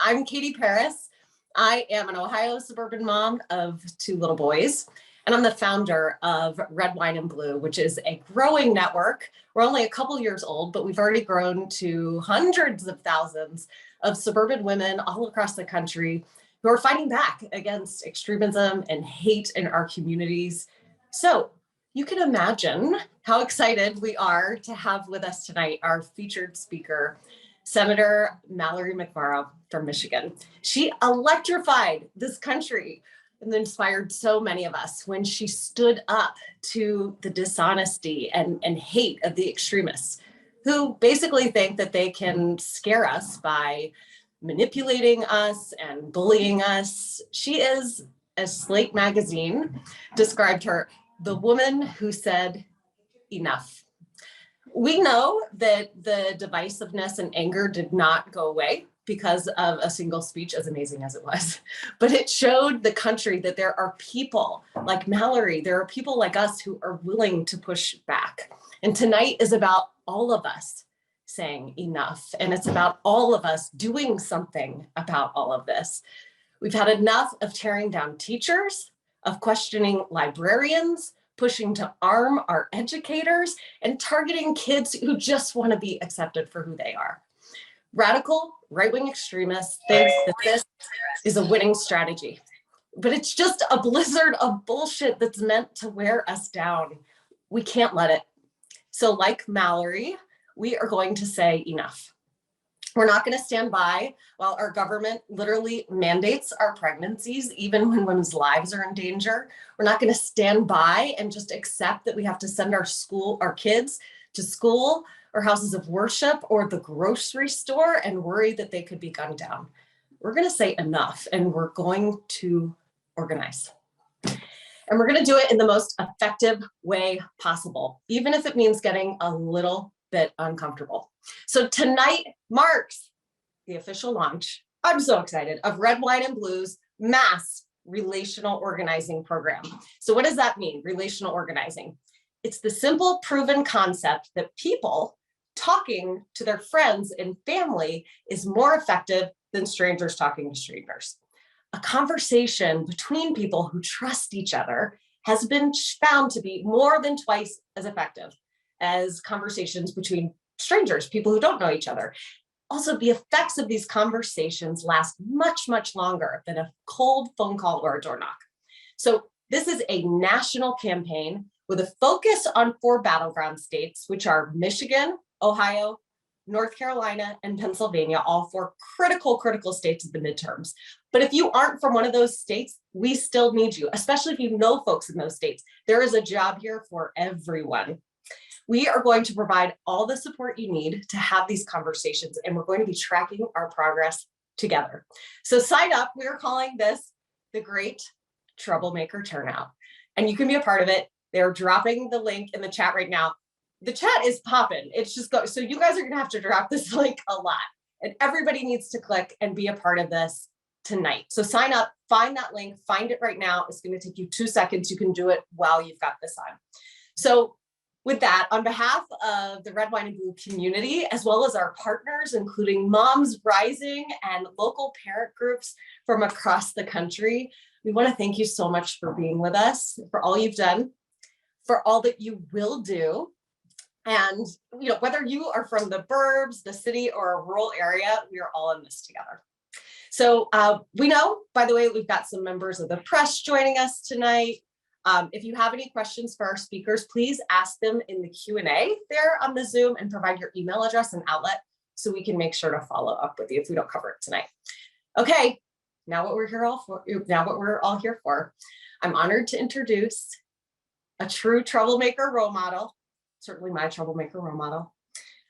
I'm Katie Paris. I am an Ohio suburban mom of 2 little boys, and I'm the founder of Red, Wine, and Blue, which is a growing network. We're only a couple years old, but we've already grown to hundreds of thousands of suburban women all across the country who are fighting back against extremism and hate in our communities. So you can imagine how excited we are to have with us tonight our featured speaker, Senator Mallory McMorrow from Michigan. She electrified this country and inspired so many of us when she stood up to the dishonesty and hate of the extremists who basically think that they can scare us by manipulating us and bullying us. She is, as Slate magazine described her, the woman who said enough. We know that the divisiveness and anger did not go away because of a single speech, as amazing as it was. But it showed the country that there are people like Mallory, there are people like us who are willing to push back. And tonight is about all of us saying enough. And it's about all of us doing something about all of this. We've had enough of tearing down teachers, of questioning librarians, pushing to arm our educators, and targeting kids who just want to be accepted for who they are. Radical right-wing extremists think that this is a winning strategy, but it's just a blizzard of bullshit that's meant to wear us down. We can't let it. So like Mallory, we are going to say enough. We're not going to stand by while our government literally mandates our pregnancies, even when women's lives are in danger. We're not going to stand by and just accept that we have to send our kids to school or houses of worship or the grocery store and worry that they could be gunned down. We're going to say enough, and we're going to organize. And we're going to do it in the most effective way possible, even if it means getting a little bit uncomfortable. So tonight marks the official launch, I'm so excited, of Red, Wine, and Blue's mass relational organizing program. So what does that mean, relational organizing? It's the simple, proven concept that people talking to their friends and family is more effective than strangers talking to strangers. A conversation between people who trust each other has been found to be more than twice as effective as conversations between strangers, people who don't know each other. Also, the effects of these conversations last much, much longer than a cold phone call or a door knock. So this is a national campaign with a focus on 4 battleground states, which are Michigan, Ohio, North Carolina, and Pennsylvania, all 4 critical states of the midterms. But if you aren't from one of those states, we still need you, especially if you know folks in those states. There is a job here for everyone. We are going to provide all the support you need to have these conversations, and we're going to be tracking our progress together. So sign up. We are calling this the Great Troublemaker Turnout, and you can be a part of it. They're dropping the link in the chat right now. The chat is popping. It's just go. So you guys are going to have to drop this link a lot, and everybody needs to click and be a part of this tonight. So sign up, find that link, find it right now. It's going to take you 2 seconds. You can do it while you've got this on. So with that, on behalf of the Red, Wine, and Blue community, as well as our partners, including Moms Rising and local parent groups from across the country, we want to thank you so much for being with us, for all you've done, for all that you will do. And whether you are from the burbs, the city, or a rural area, we are all in this together. So we know, by the way, we've got some members of the press joining us tonight. If you have any questions for our speakers, please ask them in the Q&A there on the Zoom and provide your email address and outlet so we can make sure to follow up with you if we don't cover it tonight. Okay, now what we're all here for, I'm honored to introduce a true troublemaker role model, certainly my troublemaker role model,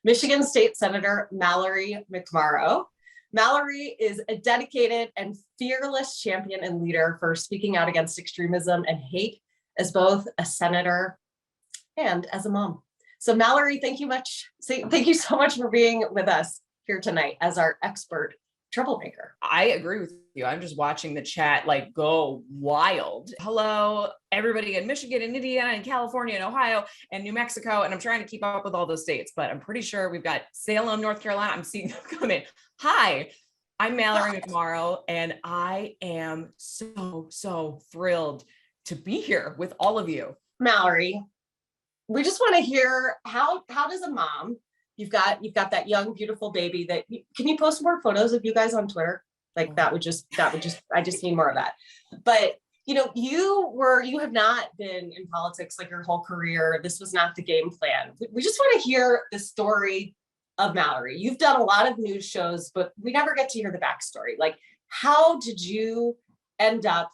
Michigan State Senator Mallory McMorrow. Mallory is a dedicated and fearless champion and leader for speaking out against extremism and hate as both a senator and as a mom. So Mallory, thank you so much for being with us here tonight as our expert troublemaker. I agree with you. I'm just watching the chat like go wild. Hello, everybody in Michigan and Indiana and California and Ohio and New Mexico. And I'm trying to keep up with all those states, but I'm pretty sure we've got Salem, North Carolina. I'm seeing them come in. Hi. I'm Mallory McMorrow, and I am so thrilled to be here with all of you. Mallory, we just want to hear how does a mom, you've got that young, beautiful baby can you post more photos of you guys on Twitter? Like that would just, I just need more of that. But you have not been in politics like your whole career. This was not the game plan. We just want to hear the story of Mallory. You've done a lot of news shows, but we never get to hear the backstory. Like, how did you end up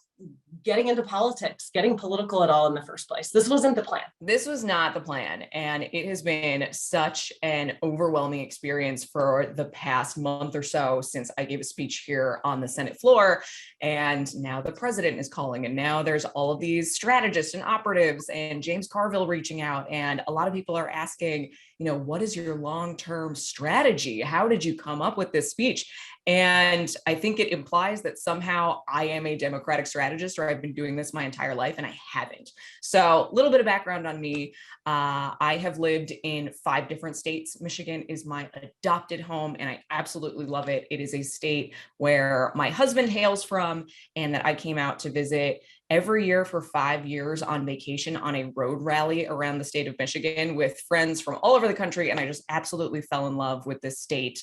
getting into politics, getting political at all in the first place? This wasn't the plan. This was not the plan. And it has been such an overwhelming experience for the past month or so since I gave a speech here on the Senate floor. And now the president is calling. And now there's all of these strategists and operatives and James Carville reaching out. And a lot of people are asking, what is your long-term strategy? How did you come up with this speech? And I think it implies that somehow I am a Democratic strategist, or I've been doing this my entire life, and I haven't. So a little bit of background on me. I have lived in 5 different states. Michigan is my adopted home, and I absolutely love it. It is a state where my husband hails from, and that I came out to visit every year for 5 years on vacation on a road rally around the state of Michigan with friends from all over the country. And I just absolutely fell in love with this state.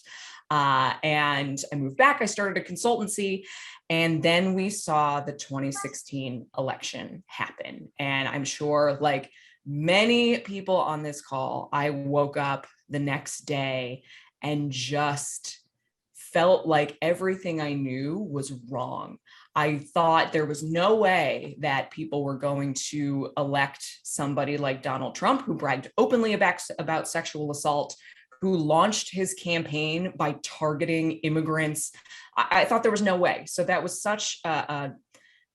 And I moved back. I started a consultancy, and then we saw the 2016 election happen. And I'm sure, like many people on this call, I woke up the next day and just felt like everything I knew was wrong. I thought there was no way that people were going to elect somebody like Donald Trump, who bragged openly about sexual assault, who launched his campaign by targeting immigrants. I thought there was no way. So that was such a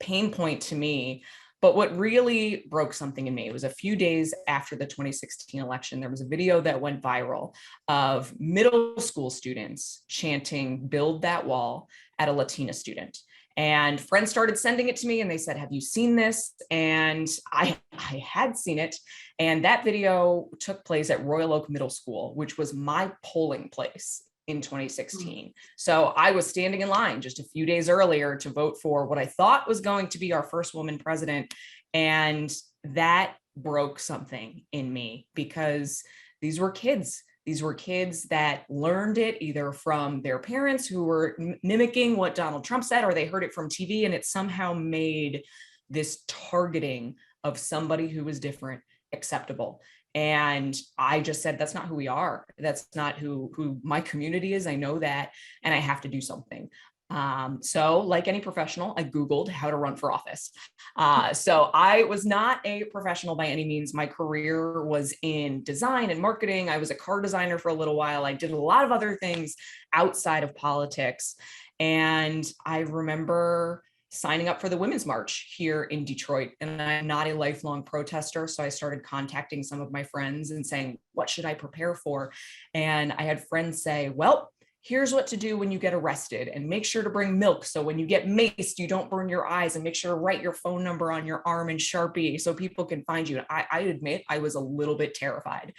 pain point to me. But what really broke something in me, it was a few days after the 2016 election, there was a video that went viral of middle school students chanting "Build that wall" at a Latina student. And friends started sending it to me, and they said, "Have you seen this?" And I had seen it. And that video took place at Royal Oak Middle School, which was my polling place in 2016. So I was standing in line just a few days earlier to vote for what I thought was going to be our first woman president. And that broke something in me, because these were kids. These were kids that learned it either from their parents who were mimicking what Donald Trump said, or they heard it from TV, and it somehow made this targeting of somebody who was different acceptable. And I just said, that's not who we are. That's not who my community is. I know that, and I have to do something. So like any professional, I Googled how to run for office. So I was not a professional by any means. My career was in design and marketing. I was a car designer for a little while. I did a lot of other things outside of politics. And I remember signing up for the Women's March here in Detroit. And I'm not a lifelong protester. So I started contacting some of my friends and saying, what should I prepare for? And I had friends say, well, here's what to do when you get arrested, and make sure to bring milk. So when you get maced, you don't burn your eyes, and make sure to write your phone number on your arm in Sharpie so people can find you. I admit I was a little bit terrified,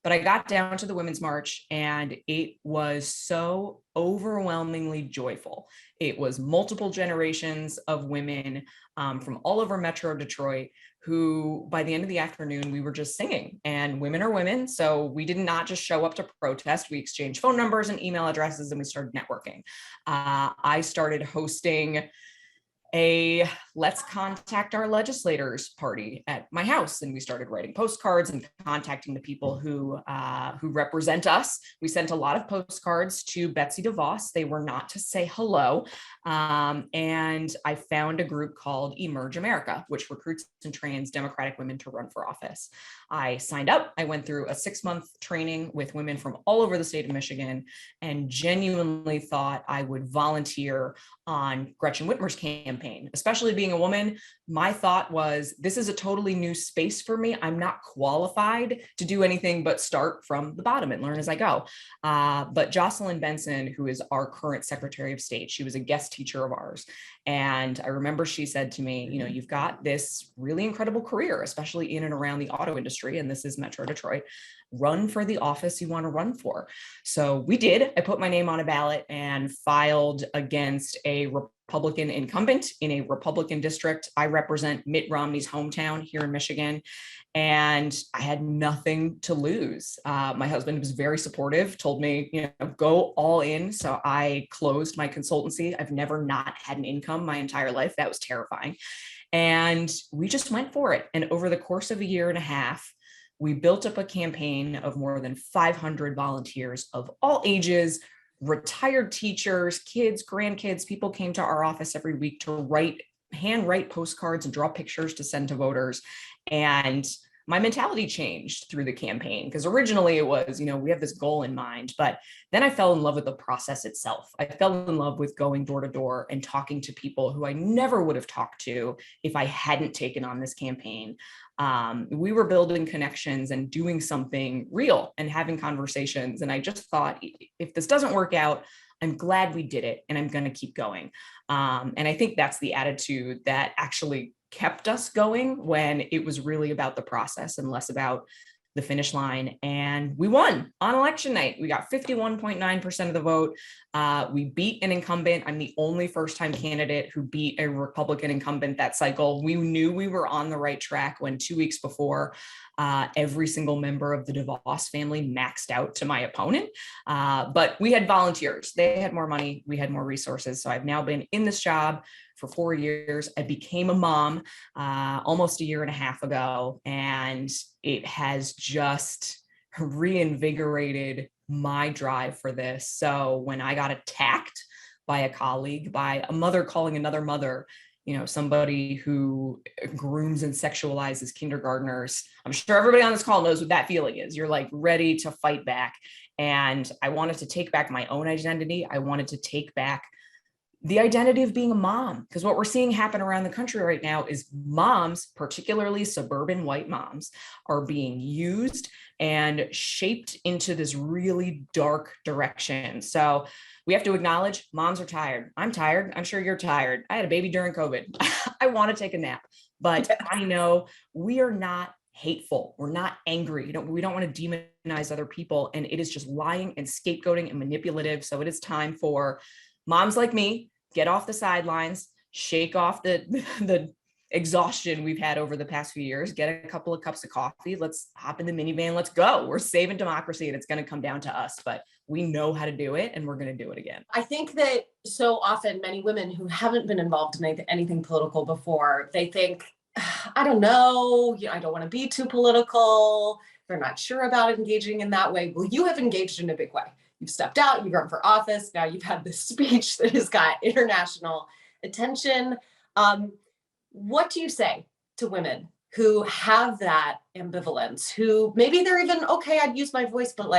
but I got down to the Women's March, and it was so overwhelmingly joyful. It was multiple generations of women from all over Metro Detroit, who by the end of the afternoon, we were just singing. And women are women. So we did not just show up to protest. We exchanged phone numbers and email addresses, and we started networking. I started hosting a let's contact our legislators party at my house. And we started writing postcards and contacting the people who represent us. We sent a lot of postcards to Betsy DeVos. They were not to say hello. And I found a group called Emerge America, which recruits and trains Democratic women to run for office. I signed up. I went through a 6-month training with women from all over the state of Michigan, and genuinely thought I would volunteer on Gretchen Whitmer's campaign. Especially being a woman, my thought was, this is a totally new space for me. I'm not qualified to do anything but start from the bottom and learn as I go. But Jocelyn Benson, who is our current Secretary of State, she was a guest teacher of ours. And I remember she said to me, you've got this really incredible career, especially in and around the auto industry, and this is Metro Detroit. run for the office you want to run for. So we did. I put my name on a ballot and filed against a Republican incumbent in a Republican district. I represent Mitt Romney's hometown here in Michigan, and I had nothing to lose. My husband was very supportive, told me, go all in. So I closed my consultancy. I've never not had an income my entire life. That was terrifying. And we just went for it. And over the course of a year and a half, we built up a campaign of more than 500 volunteers of all ages, retired teachers, kids, grandkids. People came to our office every week to handwrite postcards and draw pictures to send to voters. And my mentality changed through the campaign, because originally it was, we have this goal in mind, but then I fell in love with the process itself. I fell in love with going door to door and talking to people who I never would have talked to if I hadn't taken on this campaign. We were building connections and doing something real and having conversations. And I just thought, if this doesn't work out, I'm glad we did it, and I'm going to keep going. And I think that's the attitude that actually kept us going when it was really about the process and less about the finish line. And we won on election night. We got 51.9% of the vote. We beat an incumbent. I'm the only first-time candidate who beat a Republican incumbent that cycle. We knew we were on the right track when 2 weeks before, every single member of the DeVos family maxed out to my opponent. But we had volunteers. They had more money. We had more resources. So I've now been in this job for 4 years. I became a mom almost a year and a half ago, and it has just reinvigorated my drive for this. So when I got attacked by a colleague, by a mother calling another mother, somebody who grooms and sexualizes kindergartners, I'm sure everybody on this call knows what that feeling is. You're like ready to fight back. And I wanted to take back my own identity. I wanted to take back the identity of being a mom, because what we're seeing happen around the country right now is moms, particularly suburban white moms, are being used and shaped into this really dark direction. So we have to acknowledge moms are tired. I'm tired. I'm sure you're tired. I had a baby during COVID. I want to take a nap, but I know we are not hateful. We're not angry. We don't want to demonize other people. And it is just lying and scapegoating and manipulative. So it is time for moms like me, get off the sidelines, shake off the exhaustion we've had over the past few years, get a couple of cups of coffee, let's hop in the minivan, let's go. We're saving democracy, and it's going to come down to us, but we know how to do it, and we're going to do it again. I think that so often many women who haven't been involved in anything political before, they think, I don't know, I don't want to be too political. They're not sure about engaging in that way. Well, you have engaged in a big way. You've stepped out, you've run for office. Now you've had this speech that has got international attention. What do you say to women who have that ambivalence, who maybe they're even, okay, I'd use my voice, but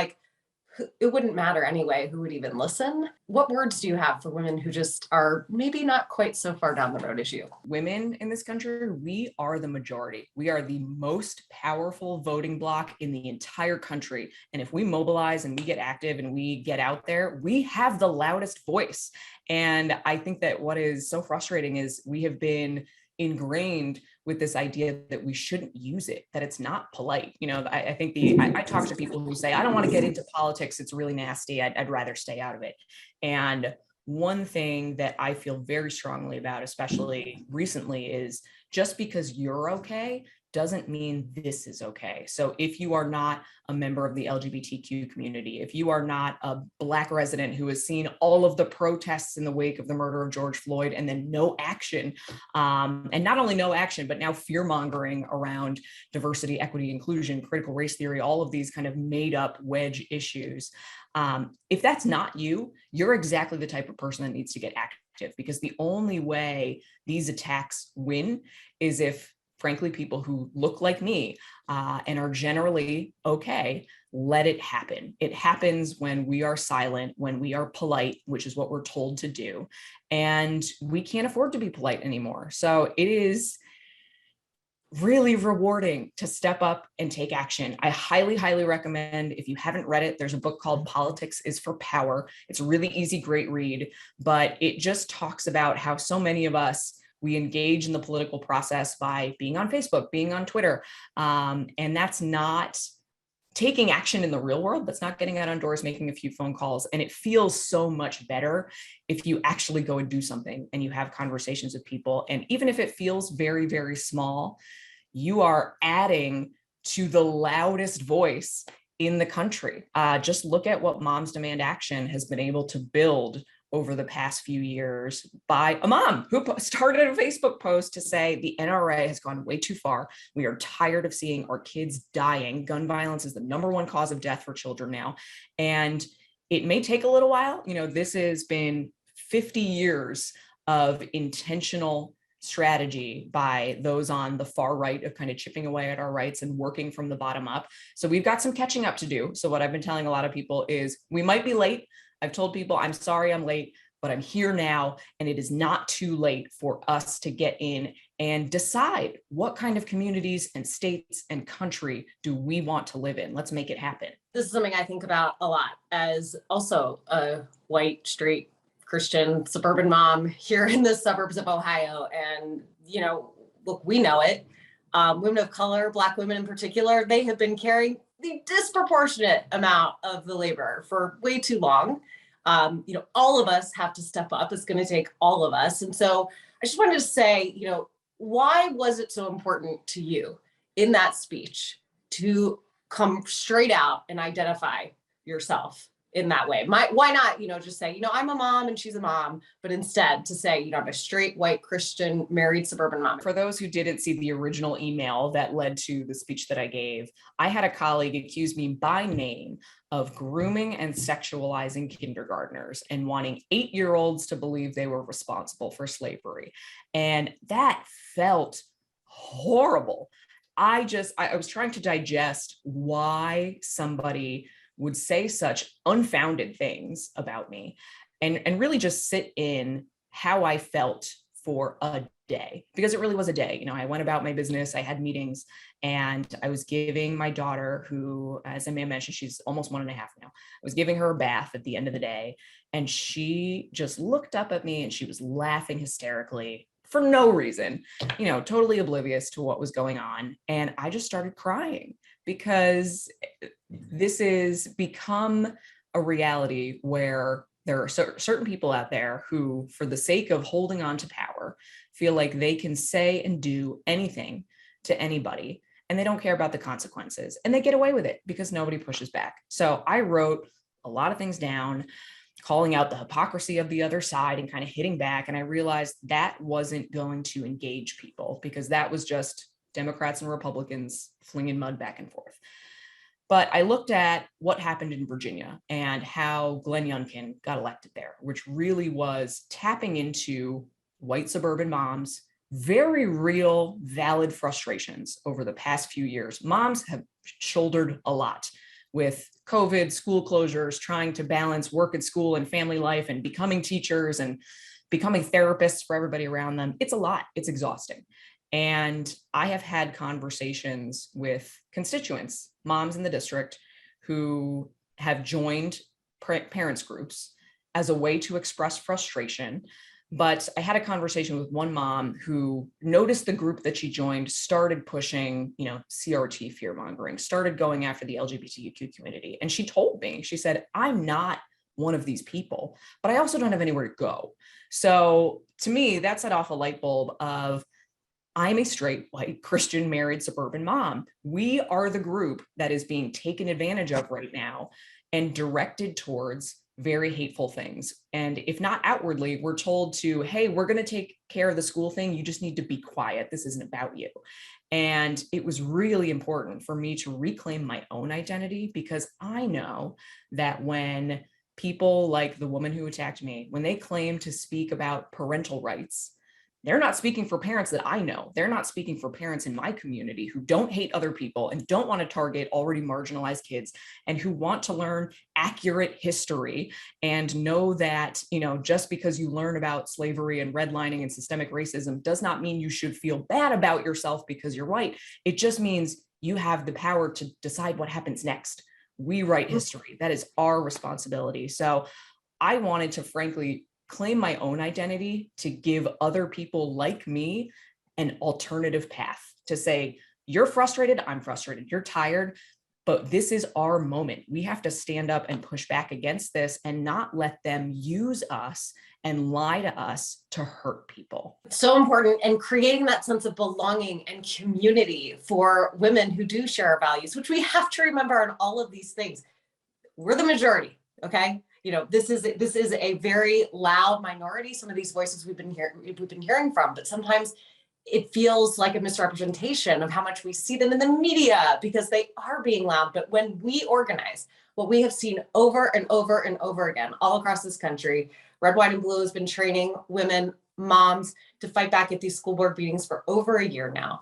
it wouldn't matter anyway, who would even listen? What words do you have for women who just are maybe not quite so far down the road as you? Women in this country, we are the majority. We are the most powerful voting bloc in the entire country. And if we mobilize and we get active and we get out there, we have the loudest voice. And I think that what is so frustrating is we have been ingrained with this idea that we shouldn't use it, that it's not polite. I think I talk to people who say, I don't want to get into politics. It's really nasty. I'd rather stay out of it. And one thing that I feel very strongly about, especially recently, is just because you're okay doesn't mean this is okay. So if you are not a member of the LGBTQ community, if you are not a Black resident who has seen all of the protests in the wake of the murder of George Floyd and then no action, and not only no action, but now fear mongering around diversity, equity, inclusion, critical race theory, all of these kind of made up wedge issues. If that's not you, you're exactly the type of person that needs to get active, because the only way these attacks win is if, frankly, people who look like me and are generally okay, let it happen. It happens when we are silent, when we are polite, which is what we're told to do. And we can't afford to be polite anymore. So it is really rewarding to step up and take action. I highly, highly recommend, if you haven't read it, there's a book called Politics is for Power. It's a really easy, great read, but it just talks about how so many of us, we engage in the political process by being on Facebook, being on Twitter. And that's not taking action in the real world. That's not getting out on doors, making a few phone calls. And it feels so much better if you actually go and do something and you have conversations with people. And even if it feels very, very small, you are adding to the loudest voice in the country. Just look at what Moms Demand Action has been able to build over the past few years by a mom who started a Facebook post to say the NRA has gone way too far. We are tired of seeing our kids dying. Gun violence is the #1 cause of death for children now. And it may take a little while. This has been 50 years of intentional strategy by those on the far right of kind of chipping away at our rights and working from the bottom up. So we've got some catching up to do. So what I've been telling a lot of people is we might be late. I've told people, I'm sorry I'm late, but I'm here now, and it is not too late for us to get in and decide what kind of communities and states and country do we want to live in. Let's make it happen. This is something I think about a lot as also a white, straight, Christian, suburban mom here in the suburbs of Ohio. And, look, we know it. Women of color, Black women in particular, they have been carrying the disproportionate amount of the labor for way too long. All of us have to step up. It's going to take all of us. And so I just wanted to say, why was it so important to you in that speech to come straight out and identify yourself in that way? Why not, just say, I'm a mom and she's a mom, but instead to say, I'm a straight, white, Christian, married, suburban mom. For those who didn't see the original email that led to the speech that I gave, I had a colleague accuse me by name of grooming and sexualizing kindergartners and wanting 8-year-olds to believe they were responsible for slavery. And that felt horrible. I was trying to digest why somebody would say such unfounded things about me and really just sit in how I felt for a day, because it really was a day. I went about my business, I had meetings, and I was giving my daughter, who, as I may have mentioned, she's almost 1.5 now. I was giving her a bath at the end of the day, and she just looked up at me and she was laughing hysterically for no reason, totally oblivious to what was going on. And I just started crying because this has become a reality where there are certain people out there who, for the sake of holding on to power, feel like they can say and do anything to anybody, and they don't care about the consequences, and they get away with it because nobody pushes back. So I wrote a lot of things down, calling out the hypocrisy of the other side and kind of hitting back. And I realized that wasn't going to engage people, because that was just Democrats and Republicans flinging mud back and forth. But I looked at what happened in Virginia and how Glenn Youngkin got elected there, which really was tapping into white suburban moms' very real, valid frustrations over the past few years. Moms have shouldered a lot with COVID, school closures, trying to balance work and school and family life, and becoming teachers and becoming therapists for everybody around them. It's a lot. It's exhausting. And I have had conversations with constituents, moms in the district, who have joined parents groups as a way to express frustration. But I had a conversation with one mom who noticed the group that she joined started pushing, CRT fear mongering, started going after the LGBTQ community. And she told me, she said, I'm not one of these people, but I also don't have anywhere to go. So to me, that set off a light bulb of, I'm a straight, white, Christian, married, suburban mom. We are the group that is being taken advantage of right now and directed towards very hateful things. And if not outwardly, we're told to, hey, we're going to take care of the school thing. You just need to be quiet. This isn't about you. And it was really important for me to reclaim my own identity, because I know that when people like the woman who attacked me, when they claim to speak about parental rights, they're not speaking for parents that I know. They're not speaking for parents in my community who don't hate other people and don't want to target already marginalized kids, and who want to learn accurate history and know that, just because you learn about slavery and redlining and systemic racism does not mean you should feel bad about yourself because you're white. It just means you have the power to decide what happens next. We write history. That is our responsibility. So I wanted to, frankly, claim my own identity to give other people like me an alternative path, to say, you're frustrated, I'm frustrated, you're tired, but this is our moment. We have to stand up and push back against this and not let them use us and lie to us to hurt people. So important, and creating that sense of belonging and community for women who do share our values, which we have to remember in all of these things. We're the majority, okay? This is a very loud minority. Some of these voices we've been hearing from, but sometimes it feels like a misrepresentation of how much we see them in the media because they are being loud. But when we organize, what we have seen over and over and over again all across this country, Red, White, and Blue has been training women, moms to fight back at these school board meetings for over a year now.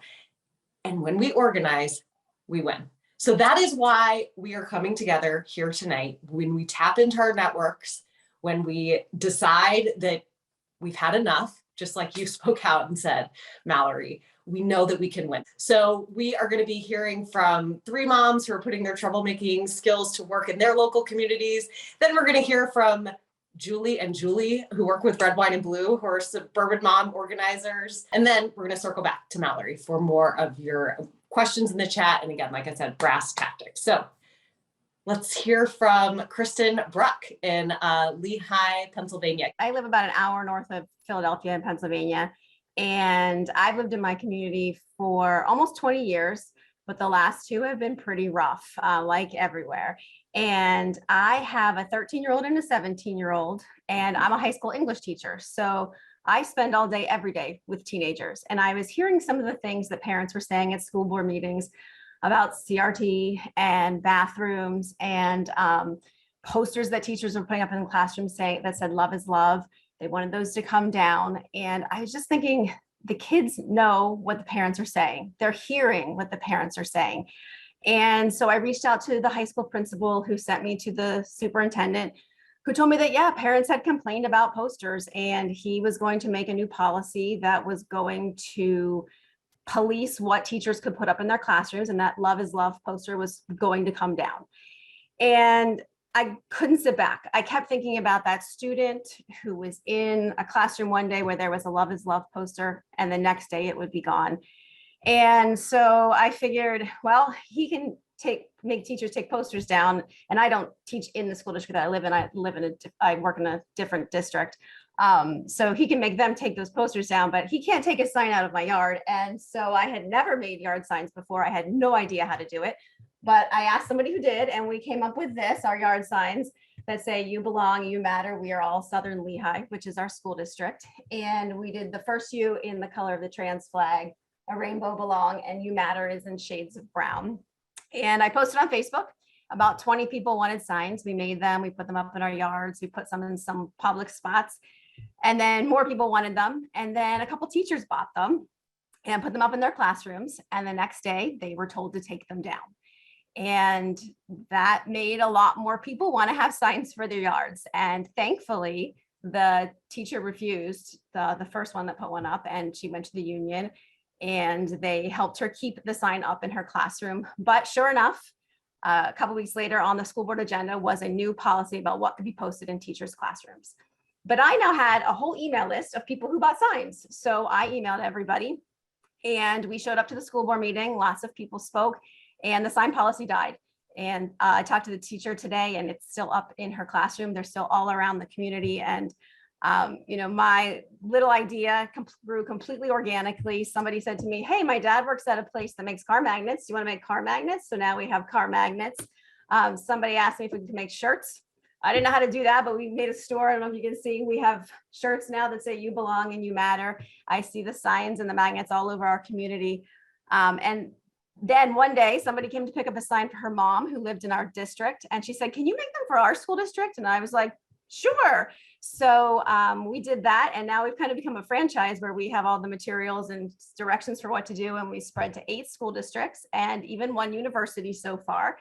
And when we organize, we win. So that is why we are coming together here tonight. When we tap into our networks, when we decide that we've had enough, just like you spoke out and said, Mallory, we know that we can win. So we are going to be hearing from 3 moms who are putting their troublemaking skills to work in their local communities. Then we're going to hear from Julie and Julie, who work with Red, White, and Blue, who are Suburban mom organizers. And then we're going to circle back to Mallory for more of your questions in the chat. And again, like I said, brass tactics. So let's hear from Kristen Bruck in Lehigh, Pennsylvania. I live about an hour north of Philadelphia in Pennsylvania, and I've lived in my community for almost 20 years, but the last 2 have been pretty rough, like everywhere. And I have a 13-year-old and a 17-year-old, and I'm a high school English teacher. So I spend all day, every day with teenagers. And I was hearing some of the things that parents were saying at school board meetings about CRT and bathrooms and posters that teachers were putting up in the classroom that said love is love. They wanted those to come down. And I was just thinking, the kids know what the parents are saying. They're hearing what the parents are saying. And so I reached out to the high school principal, who sent me to the superintendent, who told me that, yeah, parents had complained about posters, and he was going to make a new policy that was going to police what teachers could put up in their classrooms, and that love is love poster was going to come down. And I couldn't sit back. I kept thinking about that student who was in a classroom one day where there was a love is love poster, and the next day it would be gone. And so I figured, well, he can make teachers take posters down. And I don't teach in the school district that I live in. I work in a different district. So he can make them take those posters down, but he can't take a sign out of my yard. And so I had never made yard signs before. I had no idea how to do it, but I asked somebody who did, and we came up with our yard signs that say, you belong, you matter. We are all Southern Lehigh, which is our school district. And we did the first U in the color of the trans flag, a rainbow belong, and you matter is in shades of brown. And I posted on Facebook. About 20 people wanted signs. We made them, we put them up in our yards, we put some in some public spots. And then more people wanted them. And then a couple teachers bought them and put them up in their classrooms. And the next day they were told to take them down. And that made a lot more people want to have signs for their yards. And thankfully, the teacher refused, the first one that put one up, and she went to the union, and they helped her keep the sign up in her classroom. But sure enough, a couple weeks later on the school board agenda was a new policy about what could be posted in teachers' classrooms. But I now had a whole email list of people who bought signs. So I emailed everybody, and we showed up to the school board meeting. Lots of people spoke, and the sign policy died. And I talked to the teacher today, and it's still up in her classroom. They're still all around the community. And my little idea grew completely organically. Somebody said to me, hey, my dad works at a place that makes car magnets. Do you want to make car magnets? So now we have car magnets. Somebody asked me if we could make shirts. I didn't know how to do that, but we made a store. I don't know if you can see, we have shirts now that say you belong and you matter. I see the signs and the magnets all over our community. And then one day somebody came to pick up a sign for her mom who lived in our district. And she said, can you make them for our school district? And I was like, sure. So we did that. And now we've kind of become a franchise where we have all the materials and directions for what to do. And we spread to 8 school districts and even 1 university so far.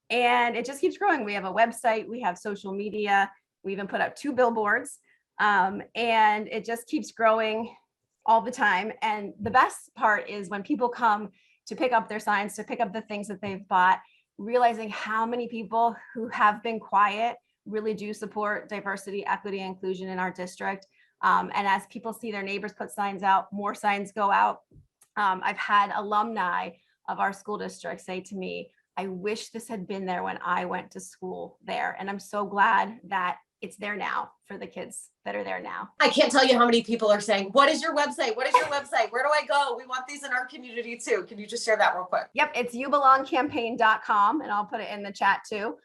And it just keeps growing. We have a website, we have social media, we even put up 2 billboards, and it just keeps growing all the time. And the best part is when people come to pick up their signs, to pick up the things that they've bought, realizing how many people who have been quiet really do support diversity, equity, and inclusion in our district. And as people see their neighbors put signs out, more signs go out. I've had alumni of our school district say to me, I wish this had been there when I went to school there. And I'm so glad that it's there now for the kids that are there now. I can't tell you how many people are saying, what is your website? What is your website? Where do I go? We want these in our community too. Can you just share that real quick? Yep, it's youbelongcampaign.com, and I'll put it in the chat too.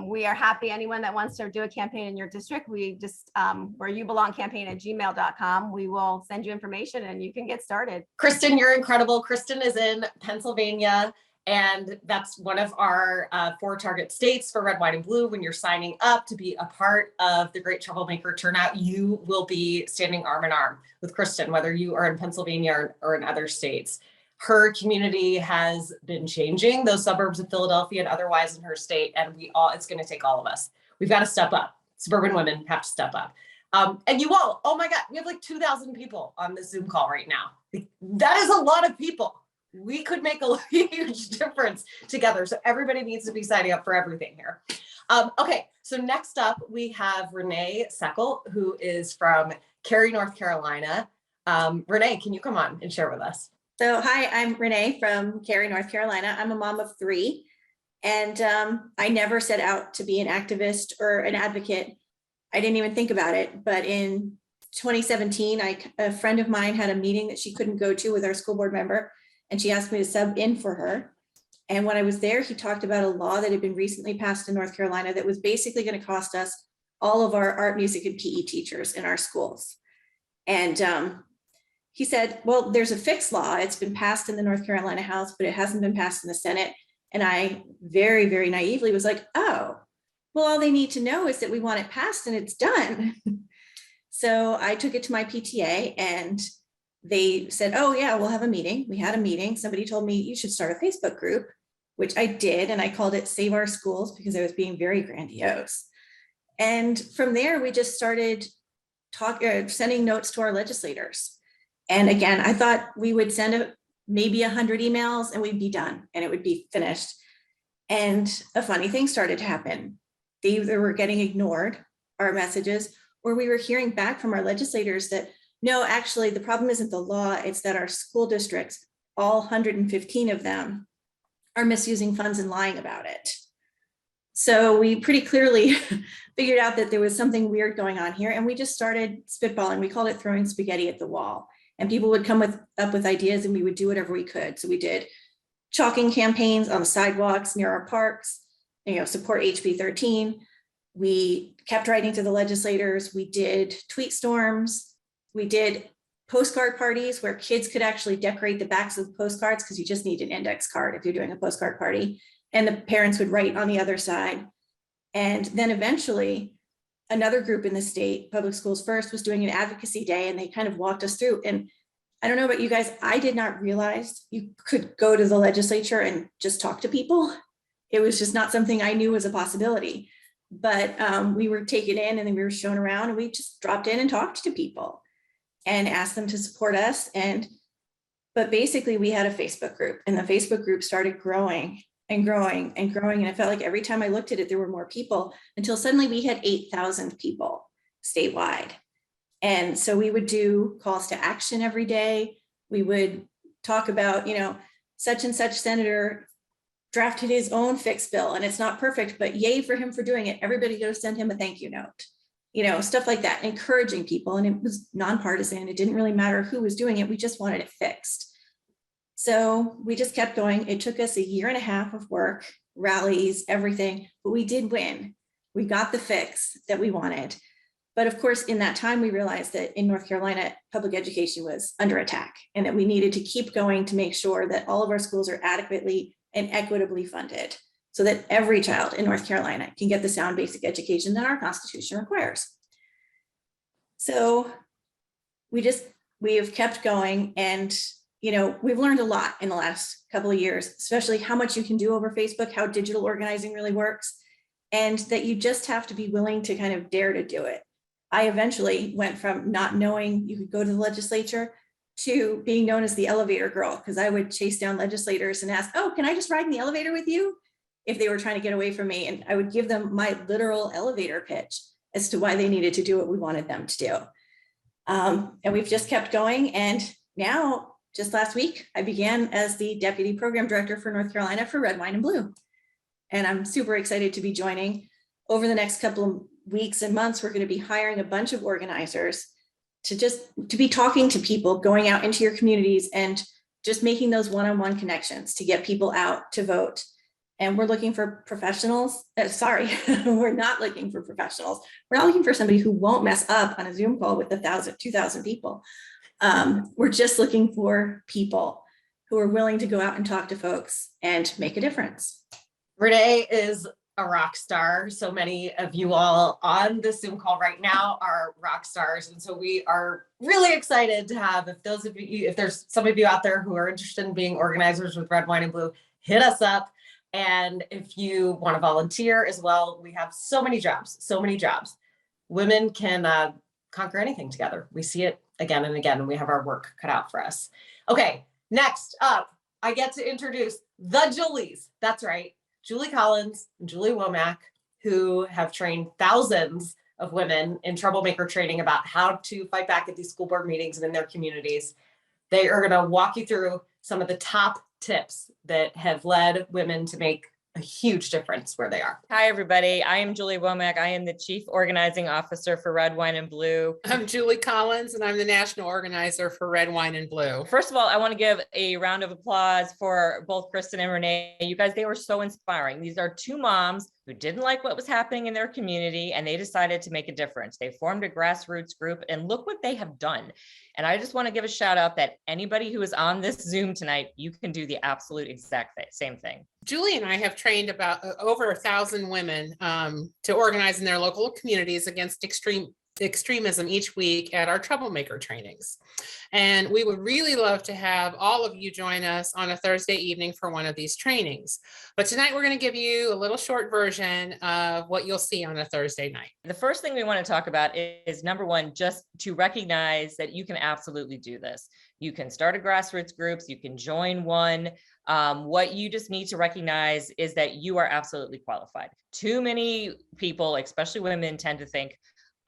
We are happy anyone that wants to do a campaign in your district. We just, we're youbelongcampaign@gmail.com. We will send you information and you can get started. Kristen, you're incredible. Kristen is in Pennsylvania, and that's one of our 4 target states for red, white, and blue. When you're signing up to be a part of the Great Troublemaker Turnout, you will be standing arm in arm with Kristen, whether you are in Pennsylvania or in other states. Her community has been changing, those suburbs of Philadelphia and otherwise in her state, and it's going to take all of us. We've got to step up. Suburban women have to step up. And you all, oh my God, we have like 2,000 people on this Zoom call right now. That is a lot of people. We could make a huge difference together. So everybody needs to be signing up for everything here. Okay, so next up we have Renee Seckel, who is from Cary, North Carolina. Renee, can you come on and share with us? So hi, I'm Renee from Cary, North Carolina. I'm a mom of 3, and I never set out to be an activist or an advocate. I didn't even think about it. But in 2017, a friend of mine had a meeting that she couldn't go to with our school board member, and she asked me to sub in for her. And when I was there, he talked about a law that had been recently passed in North Carolina that was basically going to cost us all of our art, music, and PE teachers in our schools. And he said, well, there's a fixed law. It's been passed in the North Carolina House, but it hasn't been passed in the Senate. And I very, very naively was like, oh, well, all they need to know is that we want it passed and it's done. So I took it to my PTA and they said, oh yeah, we'll have a meeting. We had a meeting. Somebody told me you should start a Facebook group, which I did. And I called it Save Our Schools because I was being very grandiose. And from there, we just started sending notes to our legislators. And again, I thought we would send maybe 100 emails and we'd be done and it would be finished. And a funny thing started to happen. They either were getting ignored, our messages, or we were hearing back from our legislators that, no, actually, the problem isn't the law, it's that our school districts, all 115 of them, are misusing funds and lying about it. So we pretty clearly figured out that there was something weird going on here, and we just started spitballing. We called it throwing spaghetti at the wall. And people would come up with ideas and we would do whatever we could. So we did chalking campaigns on the sidewalks near our parks, support HB 13. We kept writing to the legislators. We did tweet storms. We did postcard parties where kids could actually decorate the backs of the postcards because you just need an index card if you're doing a postcard party. And the parents would write on the other side. And then eventually, another group in the state, Public Schools First, was doing an advocacy day and they kind of walked us through. And I don't know about you guys, I did not realize you could go to the legislature and just talk to people. It was just not something I knew was a possibility. But we were taken in and then we were shown around and we just dropped in and talked to people and asked them to support us. But basically we had a Facebook group and the Facebook group started growing and growing and growing. And I felt like every time I looked at it, there were more people until suddenly we had 8,000 people statewide. And so we would do calls to action every day. We would talk about, such and such senator drafted his own fixed bill and it's not perfect, but yay for him for doing it. Everybody go send him a thank you note, stuff like that, encouraging people. And it was nonpartisan. It didn't really matter who was doing it. We just wanted it fixed. So we just kept going. It took us 1.5 years of work, rallies, everything, but we did win. We got the fix that we wanted. But of course, in that time, we realized that in North Carolina, public education was under attack and that we needed to keep going to make sure that all of our schools are adequately and equitably funded so that every child in North Carolina can get the sound basic education that our Constitution requires. So we have kept going and we've learned a lot in the last couple of years, especially how much you can do over Facebook, how digital organizing really works, and that you just have to be willing to kind of dare to do it. I eventually went from not knowing you could go to the legislature to being known as the elevator girl, because I would chase down legislators and ask, oh, can I just ride in the elevator with you? If they were trying to get away from me. And I would give them my literal elevator pitch as to why they needed to do what we wanted them to do. And we've just kept going. And now, just last week, I began as the Deputy Program Director for North Carolina for Red, Wine, and Blue. and I'm super excited to be joining. Over the next couple of weeks and months, we're going to be hiring a bunch of organizers to be talking to people, going out into your communities and just making those one-on-one connections to get people out to vote. And we're looking for professionals. We're not looking for professionals. We're not looking for somebody who won't mess up on a Zoom call with 1,000, 2,000 people. We're just looking for people who are willing to go out and talk to folks and make a difference. Renee is a rock star. So many of you all on the Zoom call right now are rock stars. And so we are really excited to have, if there's some of you out there who are interested in being organizers with Red, Wine, and Blue, hit us up. And if you want to volunteer as well, we have so many jobs. Women can conquer anything together. We see it again and again, and we have our work cut out for us. Okay, next up, I get to introduce the Julies. That's right. Julie Collins and Julie Womack, who have trained thousands of women in troublemaker training about how to fight back at these school board meetings and in their communities. They are going to walk you through some of the top tips that have led women to make a huge difference where they are. Hi, everybody. I am Julie Womack. I am the Chief Organizing Officer for Red, Wine, and Blue. I'm Julie Collins, and I'm the National Organizer for Red, Wine, and Blue. First of all, I want to give a round of applause for both Kristen and Renee. You guys, they were so inspiring. These are two moms who didn't like what was happening in their community, and they decided to make a difference. They formed a grassroots group, and look what they have done. And I just want to give a shout out that anybody who is on this Zoom tonight, you can do the absolute exact same thing. Julie and I have trained about over 1,000 women to organize in their local communities against extremism each week at our troublemaker trainings. And we would really love to have all of you join us on a Thursday evening for one of these trainings. But tonight we're going to give you a little short version of what you'll see on a Thursday night. The first thing we want to talk about is number one, just to recognize that you can absolutely do this. You can start a grassroots groups, you can join one. What you just need to recognize is that you are absolutely qualified. Too many people, especially women, tend to think,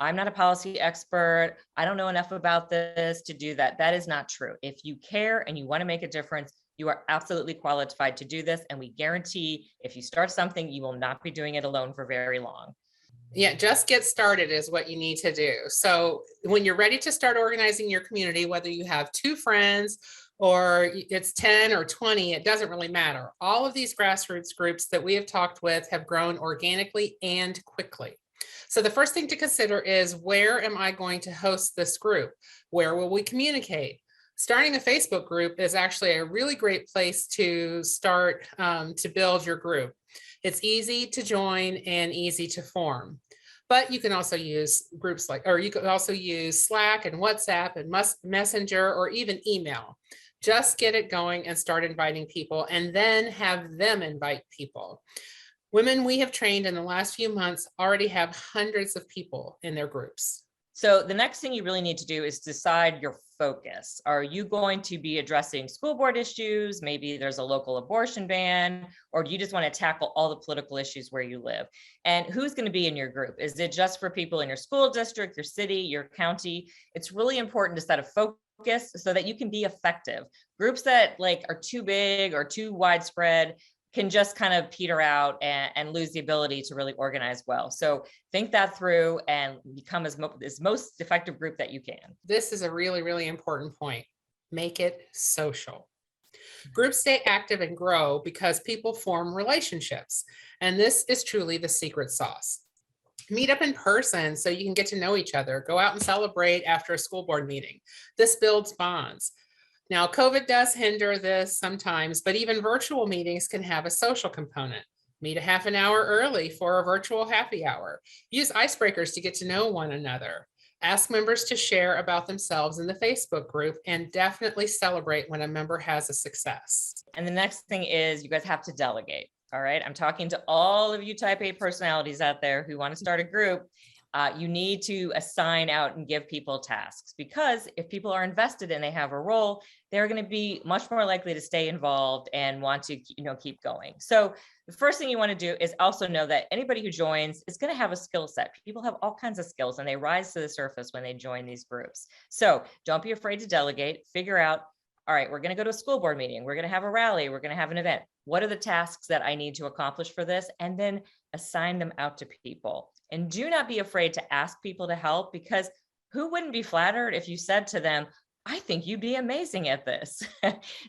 I'm not a policy expert. I don't know enough about this to do that. That is not true. If you care and you want to make a difference, you are absolutely qualified to do this. And we guarantee if you start something, you will not be doing it alone for very long. Yeah, just get started is what you need to do. So when you're ready to start organizing your community, whether you have 2 friends or it's 10 or 20, it doesn't really matter. All of these grassroots groups that we have talked with have grown organically and quickly. So the first thing to consider is, where am I going to host this group? Where will we communicate? Starting a Facebook group is actually a really great place to start to build your group. It's easy to join and easy to form. But you can also use you could also use Slack and WhatsApp and Messenger or even email. Just get it going and start inviting people, and then have them invite people. Women we have trained in the last few months already have hundreds of people in their groups. So the next thing you really need to do is decide your focus. Are you going to be addressing school board issues? Maybe there's a local abortion ban, or do you just want to tackle all the political issues where you live? And who's going to be in your group? Is it just for people in your school district, your city, your county? It's really important to set a focus so that you can be effective. Groups that are too big or too widespread can just kind of peter out and lose the ability to really organize well. So think that through and become as most effective group that you can. This is a really, really important point. Make it social. Groups stay active and grow because people form relationships. And this is truly the secret sauce. Meet up in person so you can get to know each other. Go out and celebrate after a school board meeting. This builds bonds. Now, COVID does hinder this sometimes, but even virtual meetings can have a social component. Meet a half an hour early for a virtual happy hour. Use icebreakers to get to know one another. Ask members to share about themselves in the Facebook group, and definitely celebrate when a member has a success. And the next thing is you guys have to delegate. All right. I'm talking to all of you type A personalities out there who want to start a group. You need to assign out and give people tasks, because if people are invested and they have a role, they're going to be much more likely to stay involved and want to, keep going. So the first thing you want to do is also know that anybody who joins is going to have a skill set. People have all kinds of skills and they rise to the surface when they join these groups. So don't be afraid to delegate. Figure out all right, we're going to go to a school board meeting. We're going to have a rally. We're going to have an event. What are the tasks that I need to accomplish for this? And then assign them out to people. And do not be afraid to ask people to help, because who wouldn't be flattered if you said to them, I think you'd be amazing at this.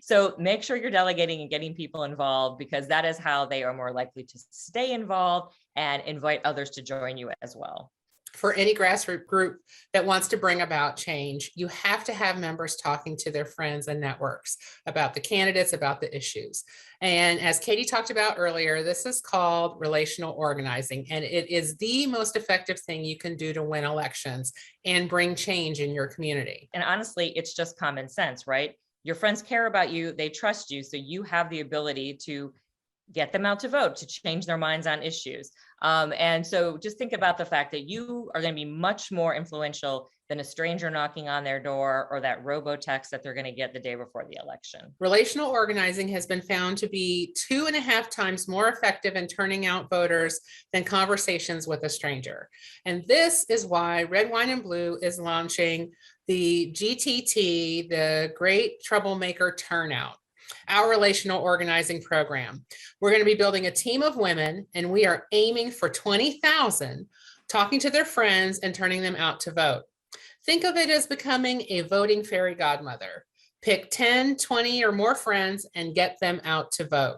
So make sure you're delegating and getting people involved, because that is how they are more likely to stay involved and invite others to join you as well. For any grassroots group that wants to bring about change, you have to have members talking to their friends and networks about the candidates, about the issues. And as Katie talked about earlier, this is called relational organizing, and it is the most effective thing you can do to win elections and bring change in your community. And honestly, it's just common sense, right? Your friends care about you, they trust you, so you have the ability to get them out to vote, to change their minds on issues. And so just think about the fact that you are going to be much more influential than a stranger knocking on their door or that robo text that they're going to get the day before the election. Relational organizing has been found to be 2.5 times more effective in turning out voters than conversations with a stranger. And this is why Red, Wine, and Blue is launching the GTT, the Great Troublemaker Turnout, our relational organizing program. We're going to be building a team of women, and we are aiming for 20,000, talking to their friends and turning them out to vote. Think of it as becoming a voting fairy godmother. Pick 10, 20 or more friends and get them out to vote.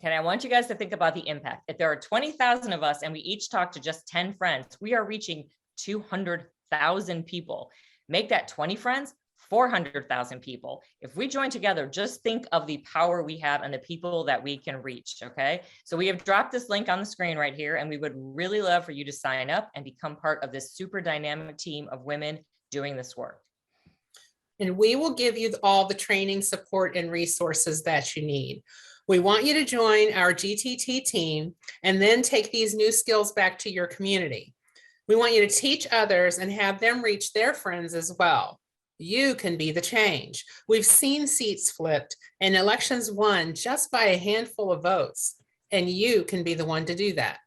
Okay, I want you guys to think about the impact. If there are 20,000 of us and we each talk to just 10 friends, we are reaching 200,000 people. Make that 20 friends, 400,000 people. If we join together, just think of the power we have and the people that we can reach, okay? So we have dropped this link on the screen right here, and we would really love for you to sign up and become part of this super dynamic team of women doing this work. And we will give you all the training, support, and resources that you need. We want you to join our GTT team and then take these new skills back to your community. We want you to teach others and have them reach their friends as well. You can be the change. We've seen seats flipped and elections won just by a handful of votes, and you can be the one to do that.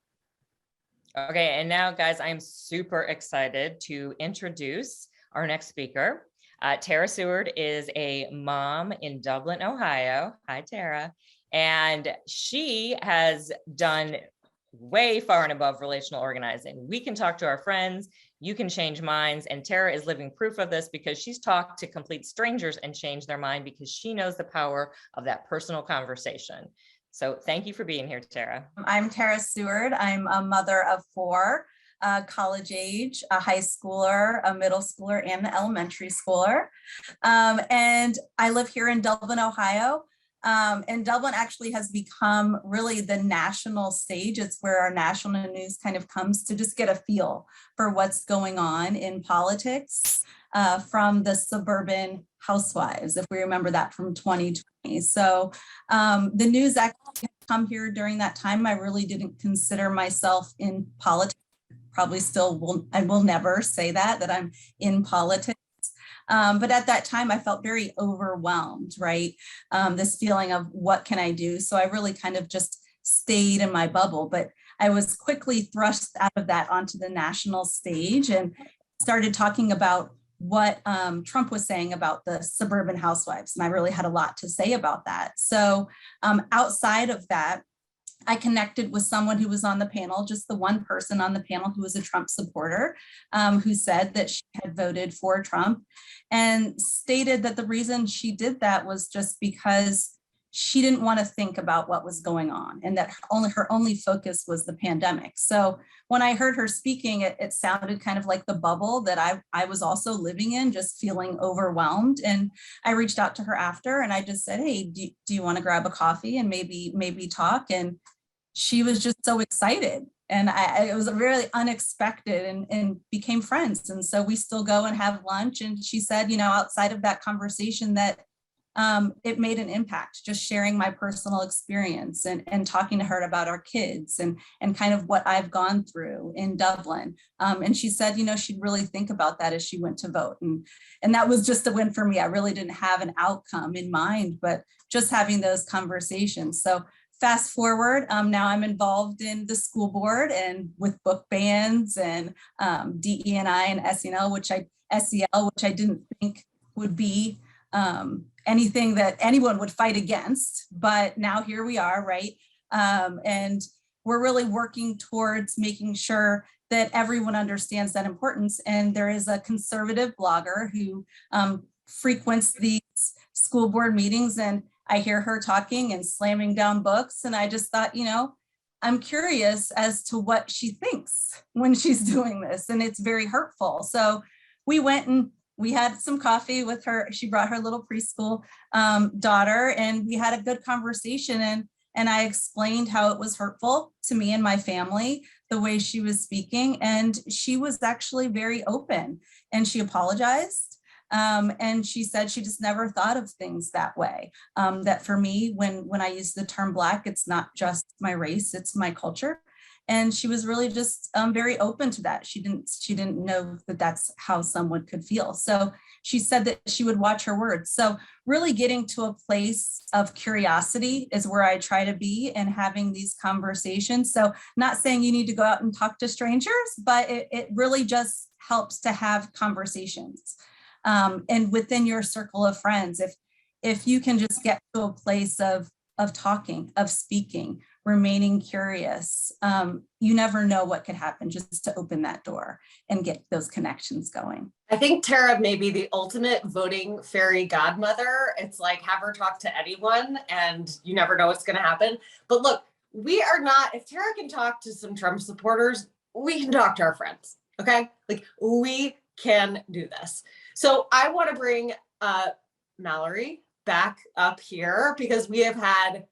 Okay, and now guys, I'm super excited to introduce our next speaker. Tara Seward is a mom in Dublin, Ohio. Hi, Tara. And she has done way far and above relational organizing. We can talk to our friends, you can change minds, and Tara is living proof of this because she's talked to complete strangers and changed their mind because she knows the power of that personal conversation. So thank you for being here, Tara. I'm Tara Seward. I'm a mother of 4, college age, a high schooler, a middle schooler, and an elementary schooler. And I live here in Dublin, Ohio. And Dublin actually has become really the national stage. It's where our national news kind of comes to just get a feel for what's going on in politics from the suburban housewives, if we remember that from 2020. So the news actually come here during that time. I really didn't consider myself in politics. Probably still will, I will never say that I'm in politics. But at that time, I felt very overwhelmed, right? This feeling of what can I do? So I really kind of just stayed in my bubble, but I was quickly thrust out of that onto the national stage and started talking about what Trump was saying about the suburban housewives. And I really had a lot to say about that. So outside of that, I connected with someone who was on the panel, just the one person on the panel who was a Trump supporter, who said that she had voted for Trump and stated that the reason she did that was just because she didn't want to think about what was going on and that her only focus was the pandemic. So when I heard her speaking, it sounded kind of like the bubble that I was also living in, just feeling overwhelmed. And I reached out to her after and I just said, hey, do you want to grab a coffee and maybe talk? And she was just so excited. And it was really unexpected and became friends. And so we still go and have lunch. And she said, outside of that conversation that it made an impact, just sharing my personal experience and talking to her about our kids and kind of what I've gone through in Dublin. And she said, she'd really think about that as she went to vote. And that was just a win for me. I really didn't have an outcome in mind, but just having those conversations. So fast forward, now I'm involved in the school board and with book bans and DE&I and SEL, which I didn't think would be anything that anyone would fight against, but now here we are, right? And we're really working towards making sure that everyone understands that importance. And there is a conservative blogger who frequents these school board meetings, and I hear her talking and slamming down books. And I just thought, I'm curious as to what she thinks when she's doing this, and it's very hurtful. So we went and we had some coffee with her. She brought her little preschool daughter, and we had a good conversation. And I explained how it was hurtful to me and my family, the way she was speaking. And she was actually very open, and she apologized. And she said she just never thought of things that way. That for me, when I use the term Black, it's not just my race, it's my culture. And she was really just very open to that. She didn't know that that's how someone could feel. So she said that she would watch her words. So really getting to a place of curiosity is where I try to be, and having these conversations. So not saying you need to go out and talk to strangers, but it really just helps to have conversations. And within your circle of friends, if you can just get to a place of talking, of speaking, remaining curious, you never know what could happen just to open that door and get those connections going. I think Tara may be the ultimate voting fairy godmother. It's like, have her talk to anyone and you never know what's going to happen. But look, we are not, if Tara can talk to some Trump supporters, we can talk to our friends. Okay. Like, we can do this. So I want to bring Mallory back up here, because we have had